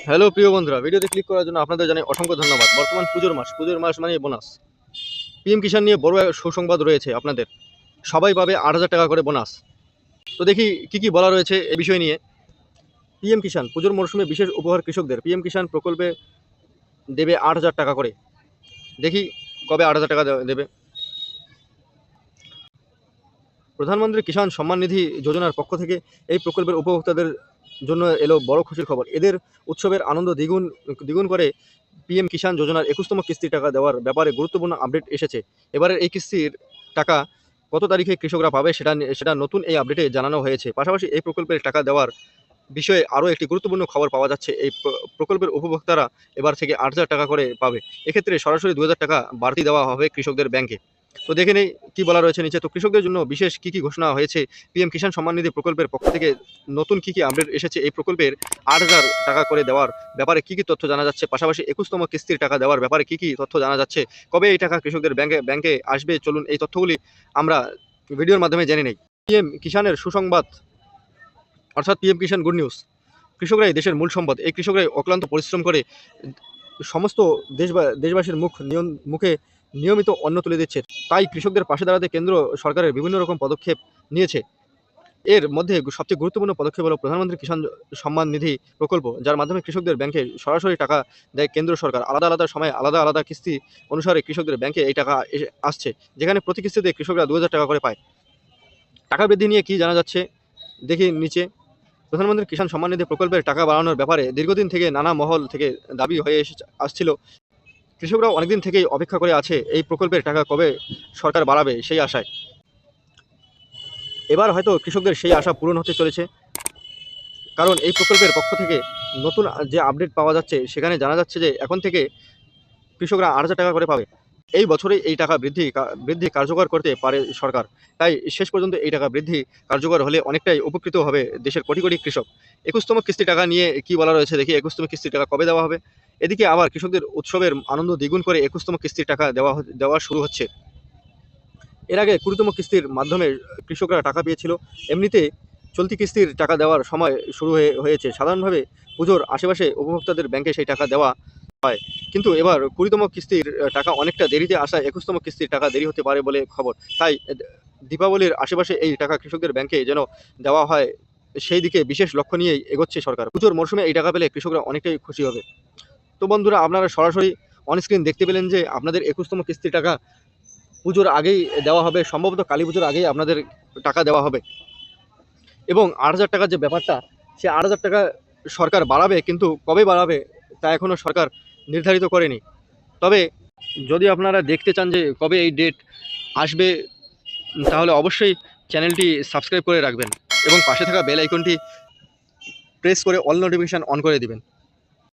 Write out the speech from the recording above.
Hello প্রিয় বন্ধুরা, ভিডিওতে ক্লিক করার জন্য আপনাদের জানাই অসংখ্য ধন্যবাদ। বর্তমান পুজোর মাস মানে বোনাস। পিএম কিষাণ নিয়ে বড় সুসংবাদ রয়েছে আপনাদের। সবাই পাবে ৮,০০০ টাকা করে বোনাস। তো দেখি কি কি বলা রয়েছে এ বিষয় নিয়ে। পিএম কিষাণ পুজোর মরশুমে বিশেষ উপহার কৃষকদের। পিএম কিষাণ প্রকল্পে দেবে ৮,০০০ টাকা করে। দেখি কবে ৮,০০০ টাকা দেবে। প্রধানমন্ত্রী কিষাণ সম্মান নিধি যোজনার পক্ষ থেকে এই প্রকল্পের উপভোক্তাদের জন্য এলো বড় খুশির খবর। এদের উৎসবের আনন্দ দ্বিগুণ দ্বিগুণ করে পিএম কিষাণ যোজনার ২১তম কিস্তির টাকা দেওয়ার ব্যাপারে গুরুত্বপূর্ণ আপডেট এসেছে। এবারের এই কিস্তির টাকা কত তারিখে কৃষকরা পাবে সেটা নতুন এই আপডেটে জানানো হয়েছে। পাশাপাশি এই প্রকল্পের টাকা দেওয়ার বিষয়ে আরও একটি গুরুত্বপূর্ণ খবর পাওয়া যাচ্ছে। এই প্রকল্পের উপভোক্তারা এবার থেকে ৮,০০০ টাকা করে পাবে। এক্ষেত্রে সরাসরি ২,০০০ টাকা বাড়তি দেওয়া হবে কৃষকদের ব্যাংকে। তো দেখে নেই কি বলা রয়েছে নিচে। তো কৃষকদের জন্য বিশেষ কি ঘোষণা হয়েছে পিএম কিষাণ সম্মান নিধি প্রকল্পের পক্ষ থেকে, নতুন কি আপডেট এসেছে, এই প্রকল্পের ৮,০০০ টাকা করে দেওয়ার ব্যাপারে কি তথ্য জানা যাচ্ছে, পাশাপাশি ২১তম কিস্তির টাকা দেওয়ার ব্যাপারে কি তথ্য জানা যাচ্ছে, কবে এই টাকা কৃষকদের ব্যাংকে আসবে, চলুন এই তথ্যগুলি আমরা ভিডিওর মাধ্যমে জেনে নেই। পিএম কিষাণের সুসংবাদ, অর্থাৎ পিএম কিষাণ গুড নিউজ। কৃষকরাই দেশের মূল সম্পদ। এই কৃষকরাই অক্লান্ত পরিশ্রম করে সমস্ত দেশবাসীর মুখে নিয়মিত অন্ন তুলে দিচ্ছে। তাই কৃষকদের পাশে দাঁড়াতে কেন্দ্র সরকারের বিভিন্ন রকম পদক্ষেপ নিয়েছে। এর মধ্যে সবচেয়ে গুরুত্বপূর্ণ পদক্ষেপ হলো প্রধানমন্ত্রী কিষাণ সম্মান নিধি প্রকল্প, যার মাধ্যমে কৃষকদের ব্যাংকে সরাসরি টাকা দেয় কেন্দ্র সরকার। আলাদা আলাদা সময়ে আলাদা আলাদা কিস্তি অনুসারে কৃষকদের ব্যাংকে এই টাকা আসছে, যেখানে প্রতি কিস্তিতে কৃষকরা ২,০০০ টাকা করে পায়। টাকা বৃদ্ধি নিয়ে কি জানা যাচ্ছে দেখি নিচে। প্রধানমন্ত্রী কিষাণ সম্মান নিধি প্রকল্পের টাকা বাড়ানোর ব্যাপারে দীর্ঘদিন থেকে নানা মহল থেকে দাবি হয়ে আসছিল। কৃষকরাও অনেকদিন থেকেই অপেক্ষা করে আছে এই প্রকল্পের টাকা কবে সরকার বাড়াবে সেই আশায়। এবার হয়তো কৃষকদের সেই আশা পূরণ হতে চলেছে, কারণ এই প্রকল্পের পক্ষ থেকে নতুন যে আপডেট পাওয়া যাচ্ছে সেখানে জানা যাচ্ছে যে এখন থেকে কৃষকরা ৮,০০০ টাকা করে পাবে। এই বছরে এই টাকা বৃদ্ধি কার্যকর করতে পারে সরকার। তাই শেষ পর্যন্ত এই টাকা বৃদ্ধি কার্যকর হলে অনেকটাই উপকৃত হবে দেশের কোটি কোটি কৃষক। ২১তম কিস্তি টাকা নিয়ে কি বলা রয়েছে দেখি। ২১তম কিস্তির টাকা কবে দেওয়া হবে। এদিকে আবার কৃষকদের উৎসবের আনন্দ দ্বিগুণ করে ২১তম কিস্তির টাকা দেওয়া শুরু হচ্ছে। এর আগে ২০তম কিস্তির মাধ্যমে কৃষকরা টাকা পেয়েছিল। এমনিতে চলতি কিস্তির টাকা দেওয়ার সময় শুরু হয়েছে। সাধারণভাবে পুজোর আশেপাশে উপভোক্তাদের ব্যাংকে সেই টাকা দেওয়া হয়, কিন্তু এবার ২০তম কিস্তির টাকা অনেকটা দেরিতে আসায় ২১তম কিস্তির টাকা দেরি হতে পারে বলে খবর। তাই দীপাবলির আশেপাশে এই টাকা কৃষকদের ব্যাংকে যেন দেওয়া হয়, সেই দিকে বিশেষ লক্ষ্য নিয়েই এগোচ্ছে সরকার। পুজোর মরশুমে এই টাকা পেলে কৃষকরা অনেকটাই খুশি হবে। তো বন্ধুরা, আপনারা সরাসরি অনস্ক্রিন দেখতে পেলেন যে আপনাদের ২১তম কিস্তির টাকা পুজোর আগেই দেওয়া হবে। সম্ভবত কালী পুজোর আগেই আপনাদের টাকা দেওয়া হবে। এবং ৮,০০০ টাকার যে ব্যাপারটা, সে ৮,০০০ টাকা সরকার বাড়াবে, কিন্তু কবে বাড়াবে তা এখনও সরকার নির্ধারিত করেনি। তবে যদি আপনারা দেখতে চান যে কবে এই ডেট আসবে, তাহলে অবশ্যই চ্যানেলটি সাবস্ক্রাইব করে রাখবেন এবং পাশে থাকা বেল আইকনটি প্রেস করে অল নোটিফিকেশান অন করে দিবেন।